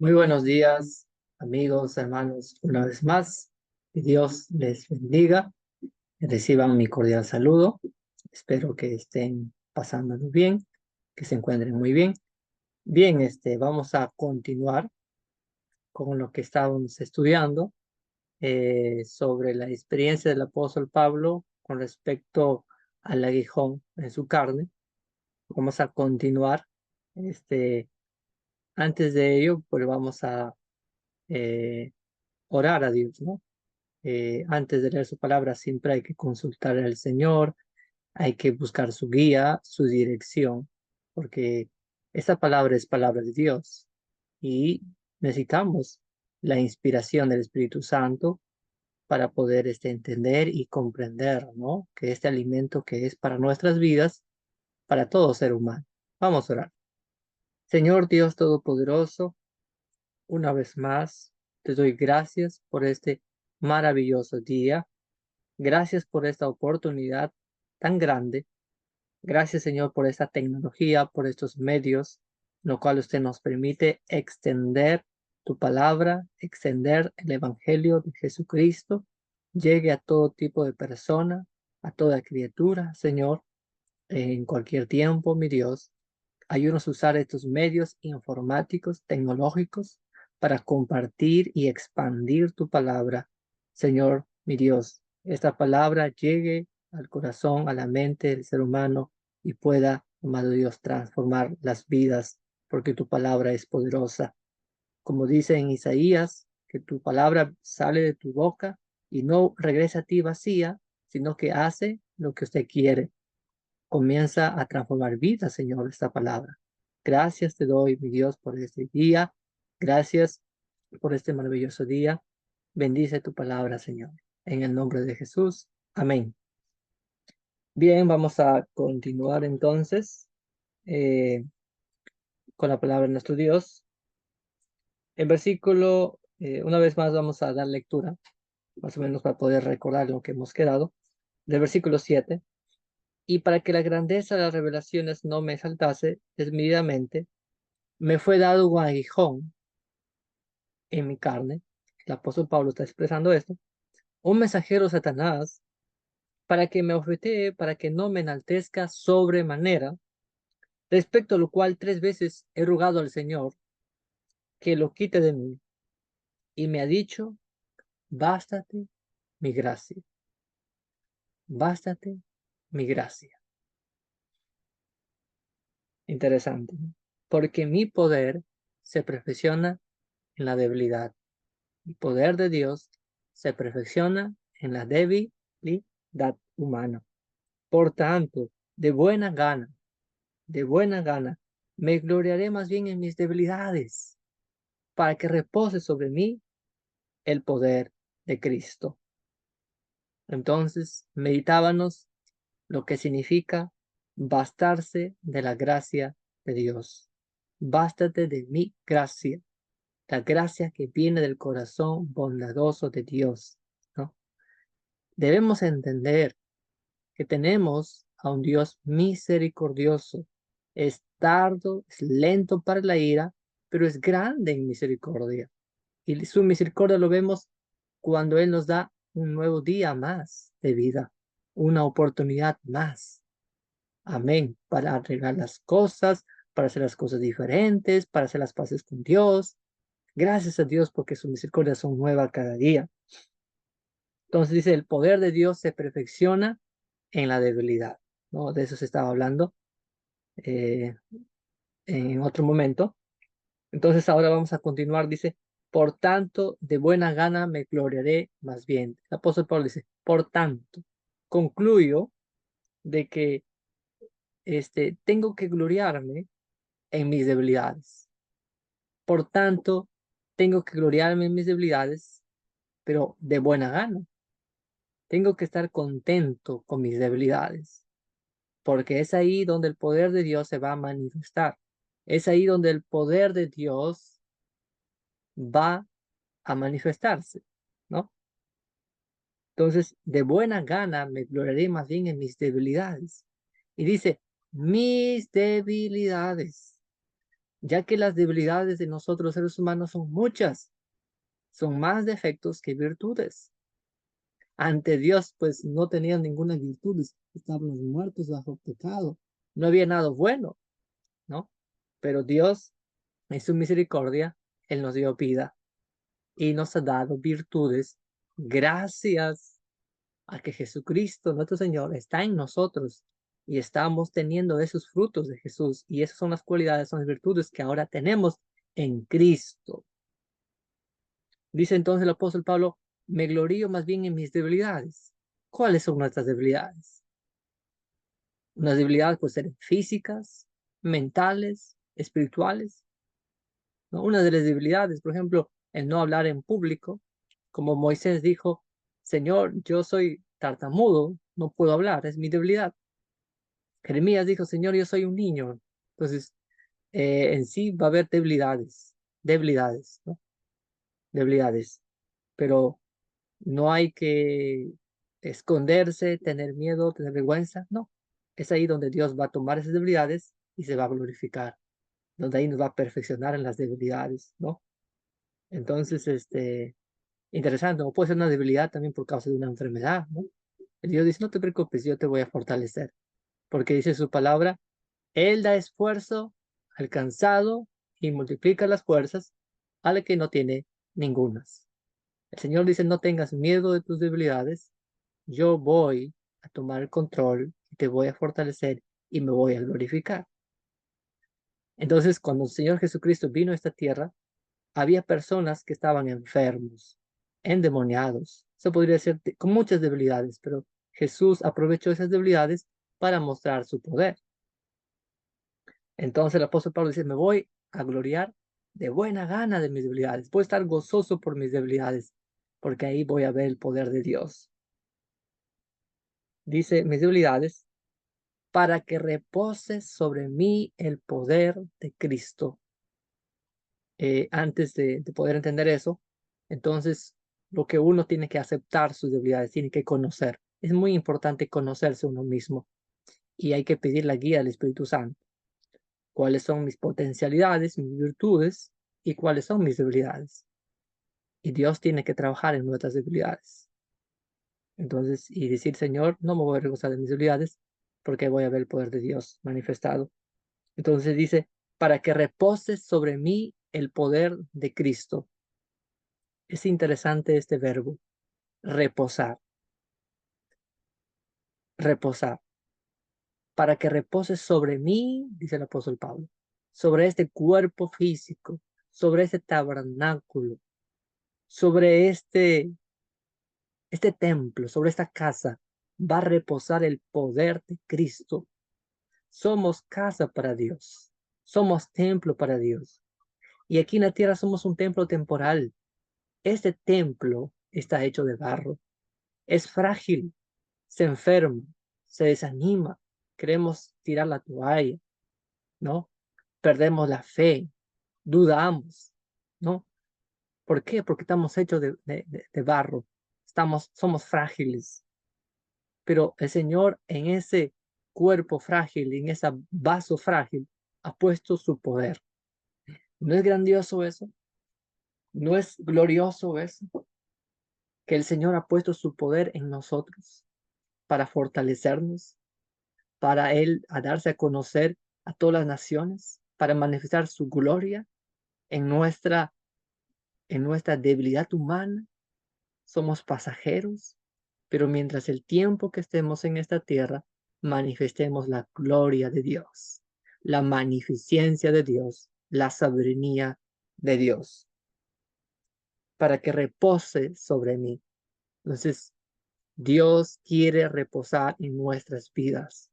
Muy buenos días, amigos, hermanos, una vez más. Que Dios les bendiga. Reciban mi cordial saludo. Espero que estén pasándolo bien, que se encuentren muy bien. Bien, vamos a continuar con lo que estábamos estudiando sobre la experiencia del apóstol Pablo con respecto al aguijón en su carne. Vamos a continuar. Este, Antes de ello, pues vamos a eh, orar a Dios, ¿no? Antes de leer su palabra, siempre hay que consultar al Señor, hay que buscar su guía, su dirección, porque esta palabra es palabra de Dios y necesitamos la inspiración del Espíritu Santo para poder entender y comprender, ¿no? Que este alimento que es para nuestras vidas, para todo ser humano. Vamos a orar. Señor Dios Todopoderoso, una vez más te doy gracias por este maravilloso día. Gracias por esta oportunidad tan grande. Gracias, Señor, por esta tecnología, por estos medios, lo cual usted nos permite extender tu palabra, extender el Evangelio de Jesucristo, llegue a todo tipo de persona, a toda criatura, Señor, en cualquier tiempo, mi Dios. Ayúdanos a usar estos medios informáticos, tecnológicos, para compartir y expandir tu palabra. Señor, mi Dios, esta palabra llegue al corazón, a la mente del ser humano y pueda, amado Dios, transformar las vidas, porque tu palabra es poderosa. Como dice en Isaías, que tu palabra sale de tu boca y no regresa a ti vacía, sino que hace lo que usted quiere. Comienza a transformar vidas, Señor, esta palabra. Gracias te doy, mi Dios, por este día. Gracias por este maravilloso día. Bendice tu palabra, Señor. En el nombre de Jesús. Amén. Bien, vamos a continuar entonces eh, con la palabra de nuestro Dios. El versículo, una vez más vamos a dar lectura, más o menos para poder recordar lo que hemos quedado, del versículo 7. Y para que la grandeza de las revelaciones no me saltase desmedidamente, me fue dado un aguijón en mi carne. El apóstol Pablo está expresando esto. Un mensajero Satanás para que me ofretee, para que no me enaltezca sobremanera, respecto a lo cual 3 veces he rogado al Señor que lo quite de mí. Y me ha dicho, bástate mi gracia, bástate mi gracia. Interesante, ¿no? Porque mi poder se perfecciona en la debilidad. El poder de Dios se perfecciona en la debilidad humana. Por tanto, de buena gana, me gloriaré más bien en mis debilidades, para que repose sobre mí el poder de Cristo. Entonces, meditábamos lo que significa bastarse de la gracia de Dios. Bástate de mi gracia, la gracia que viene del corazón bondadoso de Dios, ¿no? Debemos entender que tenemos a un Dios misericordioso. Es tardo, es lento para la ira, pero es grande en misericordia. Y su misericordia lo vemos cuando Él nos da un nuevo día más de vida, una oportunidad más. Amén. Para arreglar las cosas, para hacer las cosas diferentes, para hacer las paces con Dios. Gracias a Dios porque sus misericordias son nuevas cada día. Entonces dice, el poder de Dios se perfecciona en la debilidad, ¿no? De eso se estaba hablando eh, en otro momento. Entonces ahora vamos a continuar, dice, por tanto, de buena gana me gloriaré más bien. El apóstol Pablo dice, por tanto, concluyo de que tengo que gloriarme en mis debilidades. Por tanto, tengo que gloriarme en mis debilidades, pero de buena gana. Tengo que estar contento con mis debilidades, porque es ahí donde el poder de Dios se va a manifestar. Es ahí donde el poder de Dios va a manifestarse, ¿no? Entonces, de buena gana me gloriaré más bien en mis debilidades. Y dice, mis debilidades. ya que las debilidades de nosotros seres humanos son muchas, son más defectos que virtudes. Ante Dios, pues no tenían ninguna virtud, estábamos muertos bajo pecado, no había nada bueno, ¿no? Pero Dios, en su misericordia, Él nos dio vida y nos ha dado virtudes gracias a que Jesucristo, nuestro Señor, está en nosotros y estamos teniendo esos frutos de Jesús. Y esas son las cualidades, son las virtudes que ahora tenemos en Cristo. Dice entonces el apóstol Pablo, me glorío más bien en mis debilidades. ¿Cuáles son nuestras debilidades? Unas debilidades pueden ser físicas, mentales, espirituales, ¿no? Una de las debilidades, por ejemplo, el no hablar en público, como Moisés dijo, Señor, yo soy tartamudo, no puedo hablar, es mi debilidad. Jeremías dijo, Señor, yo soy un niño. Entonces, en sí va a haber debilidades, ¿no? Debilidades, pero no hay que esconderse, tener miedo, tener vergüenza, no. Es ahí donde Dios va a tomar esas debilidades y se va a glorificar, donde ahí nos va a perfeccionar en las debilidades, ¿no? Entonces, interesante, o puede ser una debilidad también por causa de una enfermedad, ¿no? El Dios dice, no te preocupes, yo te voy a fortalecer, porque dice su palabra, Él da esfuerzo al cansado y multiplica las fuerzas al que no tiene ningunas. El Señor dice, no tengas miedo de tus debilidades, yo voy a tomar el control y te voy a fortalecer y me voy a glorificar. Entonces, cuando el Señor Jesucristo vino a esta tierra, había personas que estaban enfermos, endemoniados. Eso podría ser con muchas debilidades, pero Jesús aprovechó esas debilidades para mostrar su poder. Entonces el apóstol Pablo dice, me voy a gloriar de buena gana de mis debilidades. Voy a estar gozoso por mis debilidades, porque ahí voy a ver el poder de Dios. Dice, mis debilidades, para que repose sobre mí el poder de Cristo. Antes de poder entender eso, entonces lo que uno tiene que aceptar sus debilidades, tiene que conocer. Es muy importante conocerse uno mismo y hay que pedir la guía del Espíritu Santo. ¿Cuáles son mis potencialidades, mis virtudes y cuáles son mis debilidades? Y Dios tiene que trabajar en nuestras debilidades. Entonces, y decir, Señor, no me voy a avergonzar de mis debilidades porque voy a ver el poder de Dios manifestado. Entonces dice, para que repose sobre mí el poder de Cristo. Es interesante este verbo, reposar, reposar. Para que repose sobre mí, dice el apóstol Pablo, sobre este cuerpo físico, sobre este tabernáculo, sobre este templo, sobre esta casa, va a reposar el poder de Cristo. Somos casa para Dios, somos templo para Dios. Y aquí en la tierra somos un templo temporal. Este templo está hecho de barro, es frágil, se enferma, se desanima, queremos tirar la toalla, ¿no? Perdemos la fe, dudamos, ¿no? ¿Por qué? Porque estamos hechos de barro, somos frágiles, pero el Señor en ese cuerpo frágil, en ese vaso frágil, ha puesto su poder. ¿No es grandioso eso? ¿No es glorioso eso? Que el Señor ha puesto su poder en nosotros para fortalecernos, para Él a darse a conocer a todas las naciones, para manifestar su gloria en nuestra debilidad humana. Somos pasajeros, pero mientras el tiempo que estemos en esta tierra, manifestemos la gloria de Dios, la magnificencia de Dios, la soberanía de Dios, para que repose sobre mí. Entonces, Dios quiere reposar en nuestras vidas.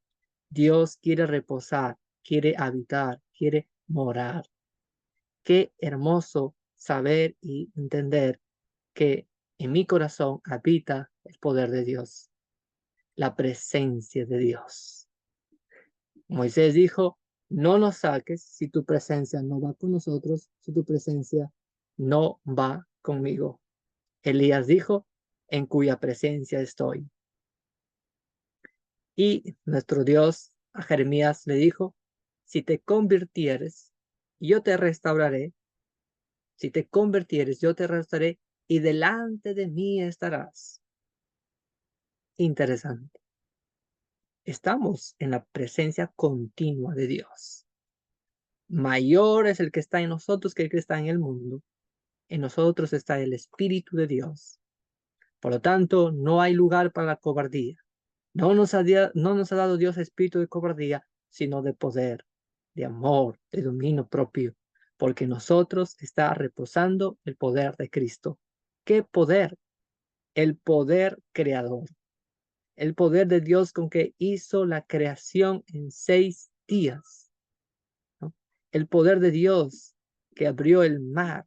Dios quiere reposar, quiere habitar, quiere morar. Qué hermoso saber y entender que en mi corazón habita el poder de Dios, la presencia de Dios. Moisés dijo, no nos saques si tu presencia no va con nosotros, si tu presencia no va conmigo. Elías dijo, en cuya presencia estoy. Y nuestro Dios a Jeremías le dijo, si te convirtieres y yo te restauraré. Si te convirtieres, yo te restauraré y delante de mí estarás. Interesante. Estamos en la presencia continua de Dios. Mayor es el que está en nosotros que el que está en el mundo. En nosotros está el Espíritu de Dios. Por lo tanto, no hay lugar para la cobardía. No nos ha dado Dios espíritu de cobardía, sino de poder, de amor, de dominio propio, porque nosotros está reposando el poder de Cristo. ¿Qué poder? El poder creador. El poder de Dios con que hizo la creación en 6 días, ¿no? El poder de Dios que abrió el mar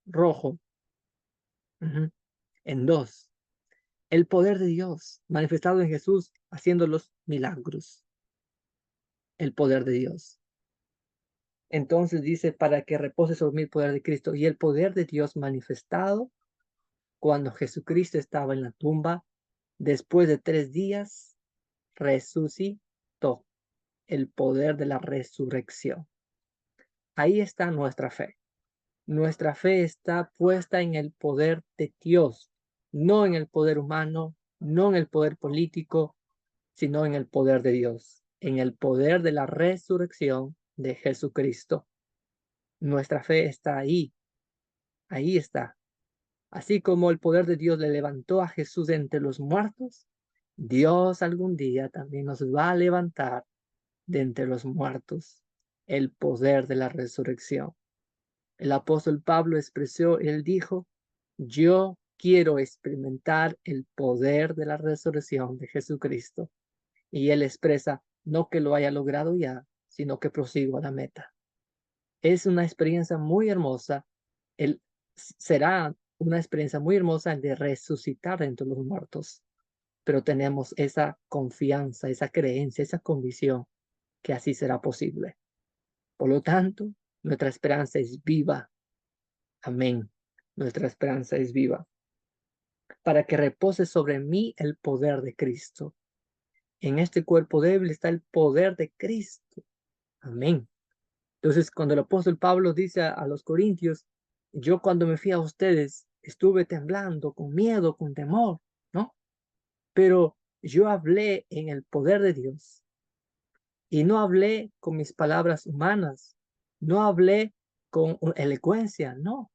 rojo, en 2. El poder de Dios manifestado en Jesús haciendo los milagros. El poder de Dios. Entonces dice, para que repose sobre mí el poder de Cristo. Y el poder de Dios manifestado cuando Jesucristo estaba en la tumba, después de 3 días, resucitó. El poder de la resurrección. Ahí está nuestra fe. Nuestra fe está puesta en el poder de Dios, no en el poder humano, no en el poder político, sino en el poder de Dios, en el poder de la resurrección de Jesucristo. Nuestra fe está ahí está. Así como el poder de Dios le levantó a Jesús de entre los muertos, Dios algún día también nos va a levantar de entre los muertos, el poder de la resurrección. El apóstol Pablo expresó, él dijo, yo quiero experimentar el poder de la resurrección de Jesucristo. Y él expresa, no que lo haya logrado ya, sino que prosigo a la meta. Es una experiencia muy hermosa. Será una experiencia muy hermosa el de resucitar entre los muertos. Pero tenemos esa confianza, esa creencia, esa convicción que así será posible. Por lo tanto, nuestra esperanza es viva. Amén. Nuestra esperanza es viva. Para que repose sobre mí el poder de Cristo. En este cuerpo débil está el poder de Cristo. Amén. Entonces, cuando el apóstol Pablo dice a los corintios, yo cuando me fui a ustedes estuve temblando, con miedo, con temor, ¿no? Pero yo hablé en el poder de Dios y no hablé con mis palabras humanas, no hablé con elocuencia, no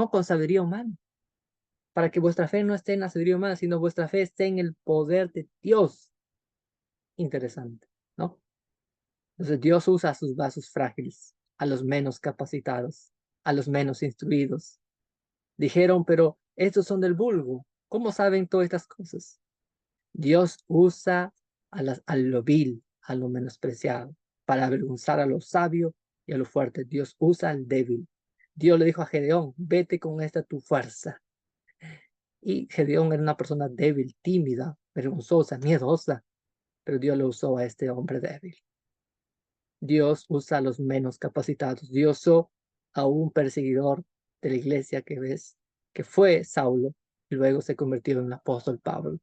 con sabiduría humana, para que vuestra fe no esté en la sabiduría humana, sino vuestra fe esté en el poder de Dios. Interesante, ¿no? Entonces Dios usa a sus vasos frágiles, a los menos capacitados, a los menos instruidos. Dijeron, pero estos son del vulgo. ¿Cómo saben todas estas cosas? Dios usa a lo vil, a lo menospreciado, para avergonzar a lo sabio y a lo fuerte. Dios usa al débil. Dios le dijo a Gedeón, vete con esta tu fuerza. Y Gedeón era una persona débil, tímida, vergonzosa, miedosa, pero Dios lo usó a este hombre débil. Dios usa a los menos capacitados. Dios usó a un perseguidor de la iglesia que fue Saulo y luego se convirtió en el apóstol Pablo.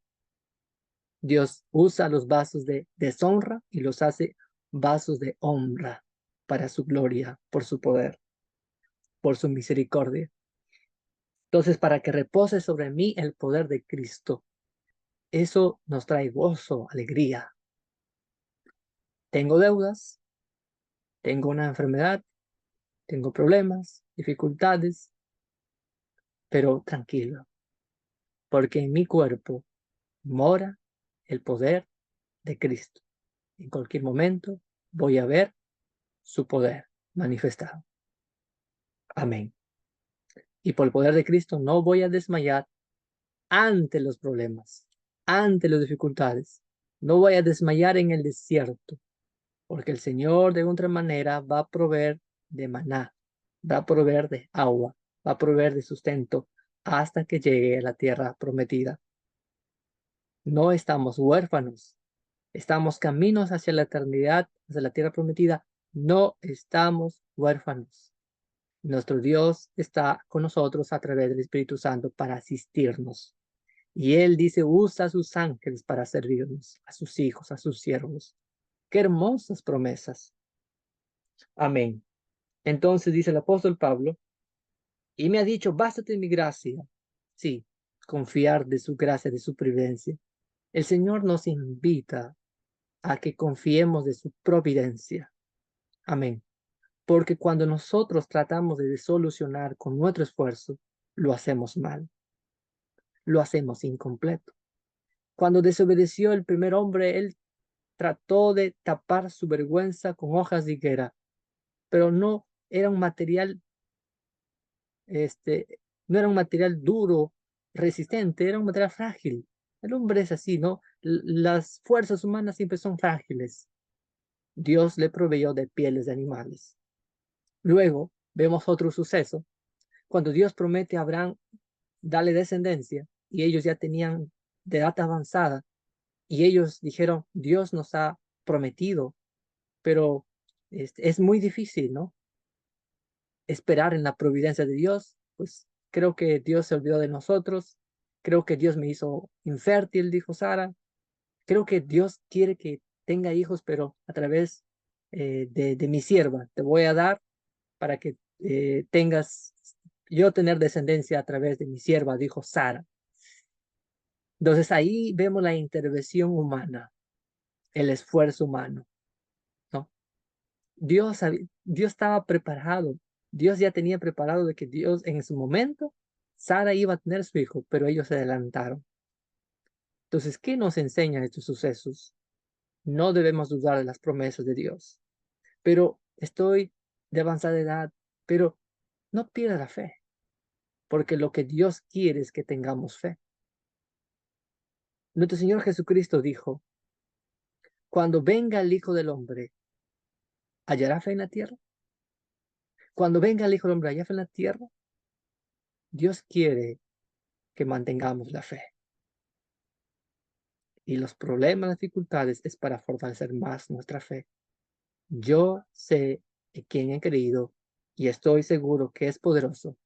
Dios usa los vasos de deshonra y los hace vasos de honra para su gloria, por su poder, por su misericordia. Entonces, para que repose sobre mí el poder de Cristo, eso nos trae gozo, alegría. Tengo deudas, tengo una enfermedad, tengo problemas, dificultades, pero tranquilo, porque en mi cuerpo mora el poder de Cristo. En cualquier momento voy a ver su poder manifestado. Amén. Y por el poder de Cristo no voy a desmayar ante los problemas, ante las dificultades. No voy a desmayar en el desierto, porque el Señor de otra manera va a proveer de maná, va a proveer de agua, va a proveer de sustento hasta que llegue a la tierra prometida. No estamos huérfanos, estamos caminos hacia la eternidad, hacia la tierra prometida. No estamos huérfanos. Nuestro Dios está con nosotros a través del Espíritu Santo para asistirnos. Y Él dice, usa a sus ángeles para servirnos, a sus hijos, a sus siervos. Qué hermosas promesas. Amén. Entonces dice el apóstol Pablo, y me ha dicho, bástate mi gracia. Sí, confiar de su gracia, de su providencia. El Señor nos invita a que confiemos de su providencia. Amén. Porque cuando nosotros tratamos de solucionar con nuestro esfuerzo, lo hacemos mal, lo hacemos incompleto. Cuando desobedeció el primer hombre, él trató de tapar su vergüenza con hojas de higuera, pero no era un material, no era un material duro, resistente, era un material frágil. El hombre es así, ¿no? Las fuerzas humanas siempre son frágiles. Dios le proveyó de pieles de animales. Luego vemos otro suceso. Cuando Dios promete a Abraham darle descendencia y ellos ya tenían de edad avanzada y ellos dijeron, Dios nos ha prometido, pero es muy difícil, ¿no? Esperar en la providencia de Dios, pues creo que Dios se olvidó de nosotros, creo que Dios me hizo infértil, dijo Sara, creo que Dios quiere que tenga hijos, pero a través de mi sierva, te voy a dar para que tengas, yo tener descendencia a través de mi sierva, dijo Sara. Entonces ahí vemos la intervención humana, el esfuerzo humano, ¿no? Dios estaba preparado, Dios ya tenía preparado de que Dios en su momento, Sara iba a tener su hijo, pero ellos se adelantaron. Entonces, ¿qué nos enseñan estos sucesos? No debemos dudar de las promesas de Dios, pero estoy de avanzada edad, pero no pierda la fe, porque lo que Dios quiere es que tengamos fe. Nuestro Señor Jesucristo dijo, cuando venga el Hijo del Hombre, ¿hallará fe en la tierra? Cuando venga el Hijo del Hombre, ¿hallará fe en la tierra? Dios quiere que mantengamos la fe. Y los problemas, las dificultades es para fortalecer más nuestra fe. Yo sé en quién he creído y estoy seguro que es poderoso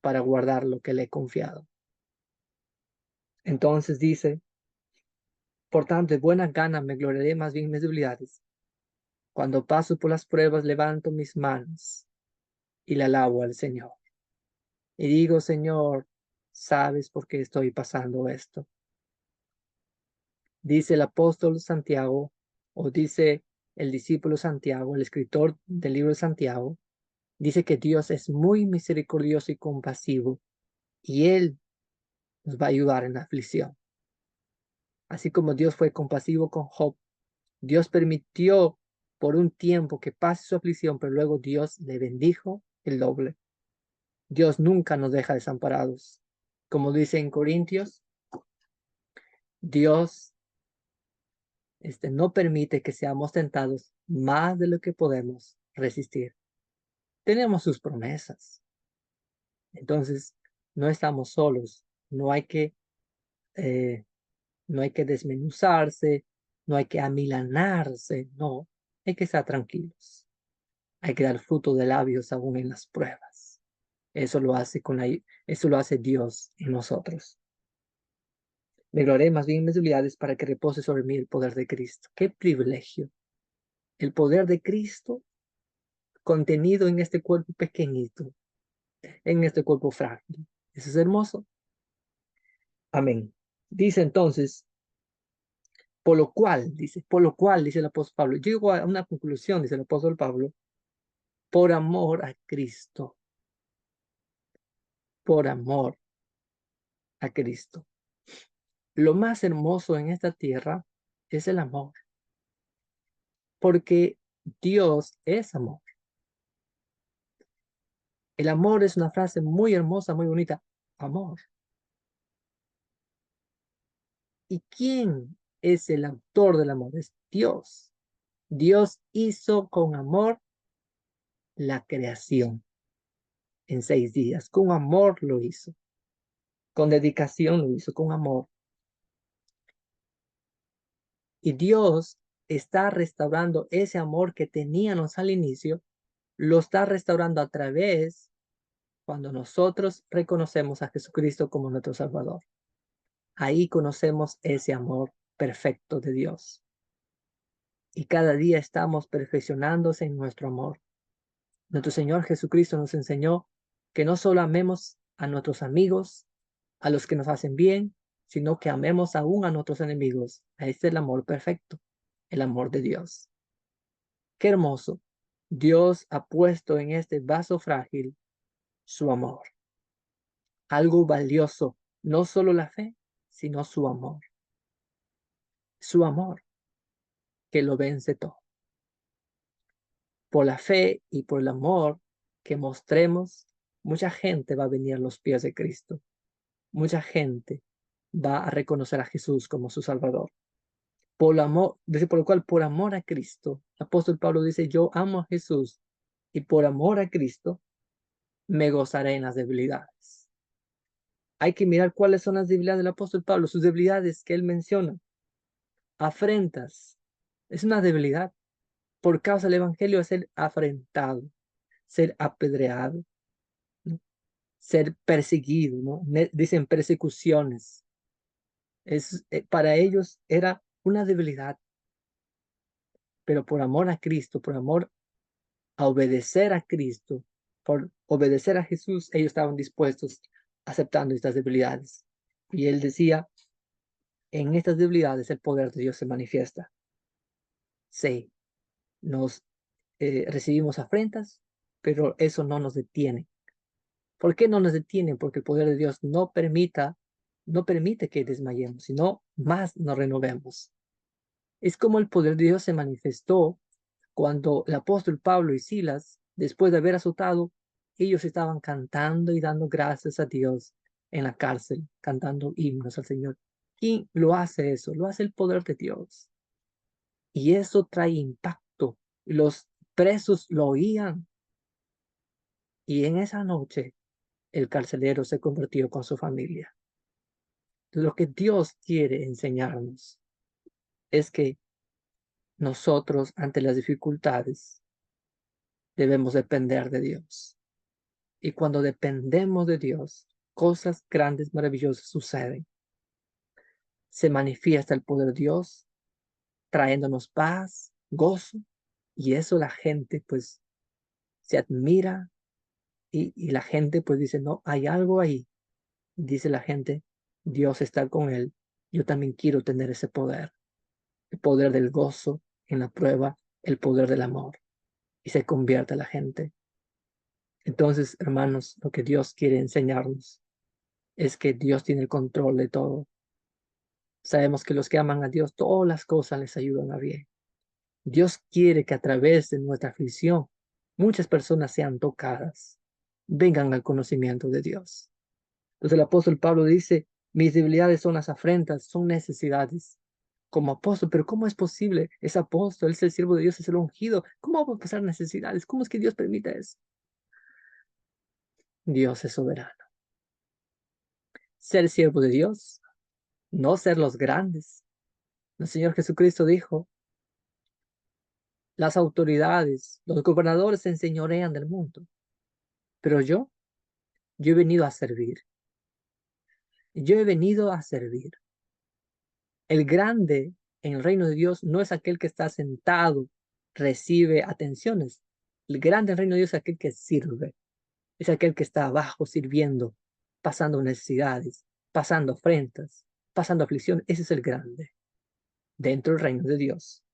para guardar lo que le he confiado. Entonces dice, por tanto, de buena gana me gloriaré más bien en mis debilidades. Cuando paso por las pruebas, levanto mis manos y la alabo al Señor. Y digo, Señor, ¿sabes por qué estoy pasando esto? Dice el apóstol Santiago, o dice el discípulo Santiago, el escritor del libro de Santiago, dice que Dios es muy misericordioso y compasivo, y Él nos va a ayudar en la aflicción. Así como Dios fue compasivo con Job, Dios permitió por un tiempo que pase su aflicción, pero luego Dios le bendijo el doble. Dios nunca nos deja desamparados. Como dice en Corintios, Dios no permite que seamos tentados más de lo que podemos resistir. Tenemos sus promesas. Entonces, no estamos solos. No hay que, eh, no hay que desmenuzarse, no hay que amilanarse, no. Hay que estar tranquilos. Hay que dar fruto de labios aún en las pruebas. Eso lo hace eso lo hace Dios en nosotros. Me gloriaré más bien en mis debilidades para que repose sobre mí el poder de Cristo. ¡Qué privilegio! El poder de Cristo contenido en este cuerpo pequeñito, en este cuerpo frágil. Eso es hermoso. Amén. Dice entonces, por lo cual, dice el apóstol Pablo, llego a una conclusión, dice el apóstol Pablo, por amor a Cristo, por amor a Cristo. Lo más hermoso en esta tierra es el amor, porque Dios es amor. El amor es una frase muy hermosa, muy bonita. Amor. ¿Y quién es el autor del amor? Es Dios. Dios hizo con amor la creación en 6 días. Con amor lo hizo. Con dedicación lo hizo, con amor. Y Dios está restaurando ese amor que teníamos al inicio, lo está restaurando a través cuando nosotros reconocemos a Jesucristo como nuestro Salvador. Ahí conocemos ese amor perfecto de Dios. Y cada día estamos perfeccionándose en nuestro amor. Nuestro Señor Jesucristo nos enseñó que no solo amemos a nuestros amigos, a los que nos hacen bien, sino que amemos aún a nuestros enemigos. Este es el amor perfecto, el amor de Dios. Qué hermoso. Dios ha puesto en este vaso frágil su amor. Algo valioso, no solo la fe, sino su amor. Su amor que lo vence todo. Por la fe y por el amor que mostremos, mucha gente va a venir a los pies de Cristo. Mucha gente va a reconocer a Jesús como su Salvador. Por el amor, por lo cual, por amor a Cristo, el apóstol Pablo dice, yo amo a Jesús y por amor a Cristo me gozaré en las debilidades. Hay que mirar cuáles son las debilidades del apóstol Pablo, sus debilidades que él menciona. Afrentas, es una debilidad. Por causa del evangelio es ser afrentado, ser apedreado, ¿no? Ser perseguido, ¿no? Dicen persecuciones. Para ellos era una debilidad, pero por amor a Cristo, por amor a obedecer a Cristo, por obedecer a Jesús, ellos estaban dispuestos aceptando estas debilidades. Y él decía, en estas debilidades el poder de Dios se manifiesta. Sí, nos recibimos afrentas, pero eso no nos detiene. ¿Por qué no nos detiene? Porque el poder de Dios no permite que desmayemos, sino más nos renovemos. Es como el poder de Dios se manifestó cuando el apóstol Pablo y Silas, después de haber azotado, ellos estaban cantando y dando gracias a Dios en la cárcel, cantando himnos al Señor. ¿Quién lo hace eso? Lo hace el poder de Dios. Y eso trae impacto. Los presos lo oían. Y en esa noche, el carcelero se convirtió con su familia. Lo que Dios quiere enseñarnos es que nosotros, ante las dificultades, debemos depender de Dios. Y cuando dependemos de Dios, cosas grandes, maravillosas suceden. Se manifiesta el poder de Dios, trayéndonos paz, gozo, y eso la gente pues se admira y la gente pues dice, no, hay algo ahí. Dice la gente, Dios está con él. Yo también quiero tener ese poder, el poder del gozo en la prueba, el poder del amor. Y se convierte la gente. Entonces, hermanos, lo que Dios quiere enseñarnos es que Dios tiene el control de todo. Sabemos que los que aman a Dios, todas las cosas les ayudan a bien. Dios quiere que a través de nuestra aflicción, muchas personas sean tocadas, vengan al conocimiento de Dios. Entonces el apóstol Pablo dice, mis debilidades son las afrentas, son necesidades. Como apóstol, pero ¿cómo es posible? Es apóstol, es el siervo de Dios, es el ungido. ¿Cómo va a pasar necesidades? ¿Cómo es que Dios permite eso? Dios es soberano. Ser siervo de Dios, no ser los grandes. El Señor Jesucristo dijo, las autoridades, los gobernadores se enseñorean del mundo, pero yo he venido a servir. Yo he venido a servir. El grande en el reino de Dios no es aquel que está sentado, recibe atenciones. El grande en el reino de Dios es aquel que sirve. Es aquel que está abajo sirviendo, pasando necesidades, pasando afrentas, pasando aflicción. Ese es el grande dentro del reino de Dios.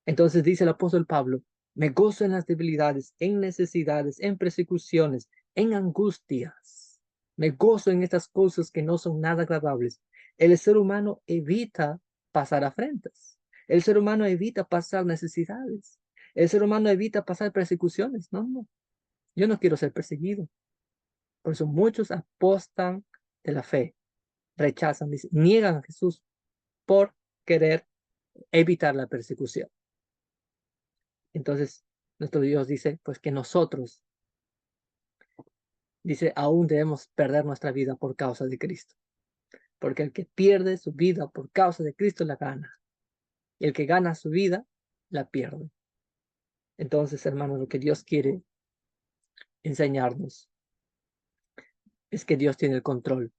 Entonces dice el apóstol Pablo, me gozo en las debilidades, en necesidades, en persecuciones, en angustias. Me gozo en estas cosas que no son nada agradables. El ser humano evita pasar afrentas. El ser humano evita pasar necesidades. El ser humano evita pasar persecuciones. No, no. Yo no quiero ser perseguido. Por eso muchos apostan de la fe, rechazan, niegan a Jesús por querer evitar la persecución. Entonces, nuestro Dios dice, pues que nosotros, dice, aún debemos perder nuestra vida por causa de Cristo. Porque el que pierde su vida por causa de Cristo la gana. Y el que gana su vida, la pierde. Entonces, hermanos, lo que Dios quiere enseñarnos es que Dios tiene el control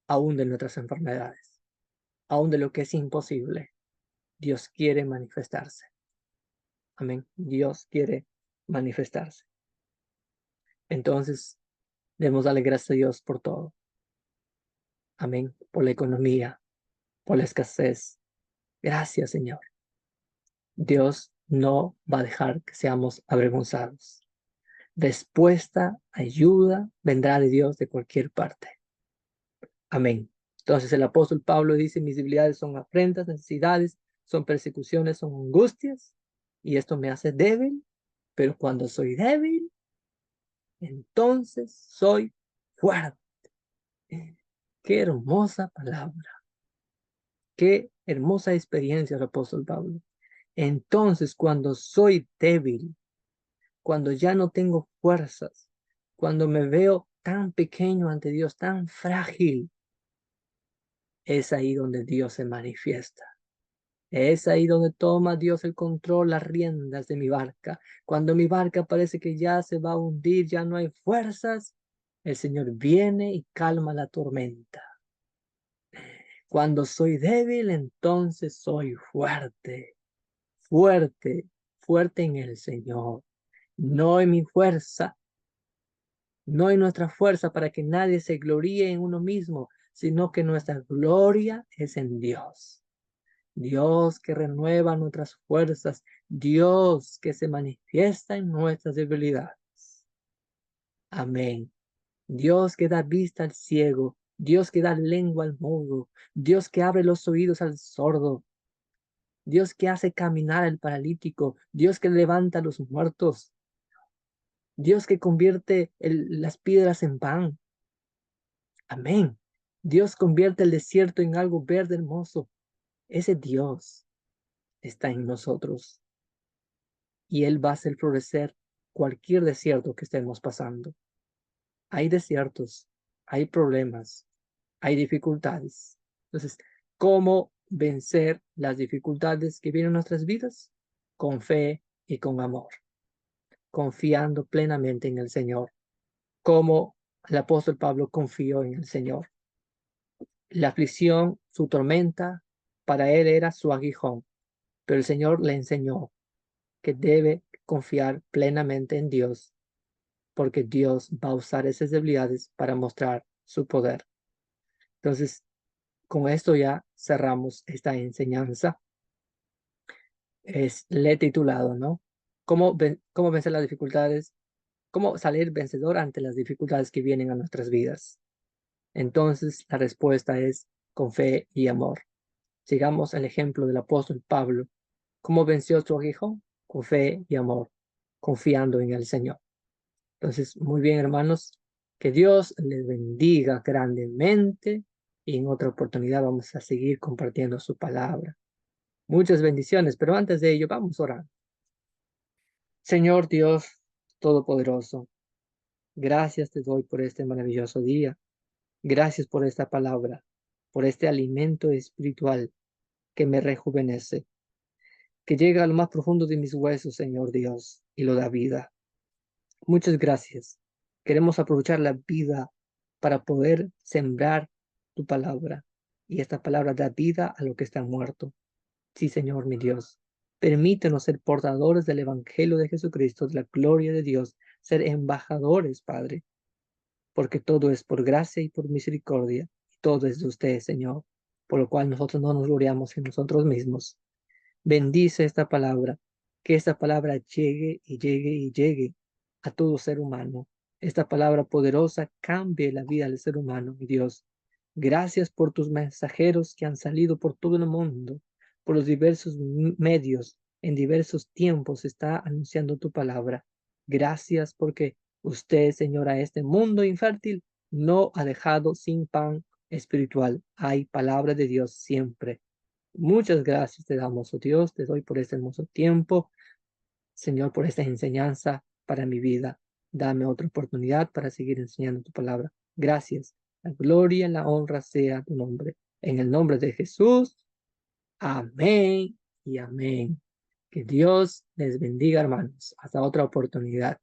aún de nuestras enfermedades, aún de lo que es imposible. Dios quiere manifestarse. Amén. Dios quiere manifestarse. Entonces, debemos darle gracias a Dios por todo. Amén. Por la economía, por la escasez. Gracias, Señor. Dios no va a dejar que seamos avergonzados. Respuesta, ayuda, vendrá de Dios de cualquier parte. Amén. Entonces el apóstol Pablo dice, mis debilidades son afrentas, necesidades, son persecuciones, son angustias, y esto me hace débil, pero cuando soy débil, entonces soy fuerte. Qué hermosa palabra, qué hermosa experiencia el apóstol Pablo. Entonces, cuando soy débil, cuando ya no tengo fuerzas, cuando me veo tan pequeño ante Dios, tan frágil, es ahí donde Dios se manifiesta. Es ahí donde toma Dios el control, las riendas de mi barca. Cuando mi barca parece que ya se va a hundir, ya no hay fuerzas, el Señor viene y calma la tormenta. Cuando soy débil, entonces soy fuerte, fuerte, fuerte en el Señor. No en mi fuerza, no en nuestra fuerza para que nadie se gloríe en uno mismo, sino que nuestra gloria es en Dios. Dios que renueva nuestras fuerzas, Dios que se manifiesta en nuestras debilidades. Amén. Dios que da vista al ciego, Dios que da lengua al mudo, Dios que abre los oídos al sordo, Dios que hace caminar al paralítico, Dios que levanta a los muertos, Dios que convierte las piedras en pan. Amén. Dios convierte el desierto en algo verde hermoso. Ese Dios está en nosotros y Él va a hacer florecer cualquier desierto que estemos pasando. Hay desiertos, hay problemas, hay dificultades. Entonces, ¿cómo vencer las dificultades que vienen en nuestras vidas? Con fe y con amor, confiando plenamente en el Señor, como el apóstol Pablo confió en el Señor. La aflicción, su tormenta, para él era su aguijón, pero el Señor le enseñó que debe confiar plenamente en Dios, porque Dios va a usar esas debilidades para mostrar su poder. Entonces, con esto ya cerramos esta enseñanza. Le he titulado, ¿no? ¿Cómo vencer las dificultades? ¿Cómo salir vencedor ante las dificultades que vienen a nuestras vidas? Entonces, la respuesta es con fe y amor. Sigamos el ejemplo del apóstol Pablo. ¿Cómo venció su aguijón? Con fe y amor, confiando en el Señor. Entonces, muy bien, hermanos, que Dios les bendiga grandemente y en otra oportunidad vamos a seguir compartiendo su palabra. Muchas bendiciones, pero antes de ello, vamos a orar. Señor Dios Todopoderoso, gracias te doy por este maravilloso día. Gracias por esta palabra, por este alimento espiritual que me rejuvenece, que llega a lo más profundo de mis huesos, Señor Dios, y lo da vida. Muchas gracias. Queremos aprovechar la vida para poder sembrar tu palabra. Y esta palabra da vida a lo que está muerto. Sí, Señor, mi Dios. Permítenos ser portadores del Evangelio de Jesucristo, de la gloria de Dios, ser embajadores, Padre, porque todo es por gracia y por misericordia, y todo es de usted, Señor, por lo cual nosotros no nos gloriamos en nosotros mismos. Bendice esta palabra, que esta palabra llegue y llegue y llegue a todo ser humano. Esta palabra poderosa cambie la vida del ser humano, mi Dios. Gracias por tus mensajeros que han salido por todo el mundo, por los diversos medios, en diversos tiempos está anunciando tu palabra. Gracias porque usted, Señor, a este mundo infértil no ha dejado sin pan espiritual. Hay palabra de Dios siempre. Muchas gracias te damos, oh Dios, te doy por este hermoso tiempo, Señor, por esta enseñanza para mi vida. Dame otra oportunidad para seguir enseñando tu palabra. Gracias. La gloria y la honra sea tu nombre. En el nombre de Jesús. Amén y amén. Que Dios les bendiga, hermanos. Hasta otra oportunidad.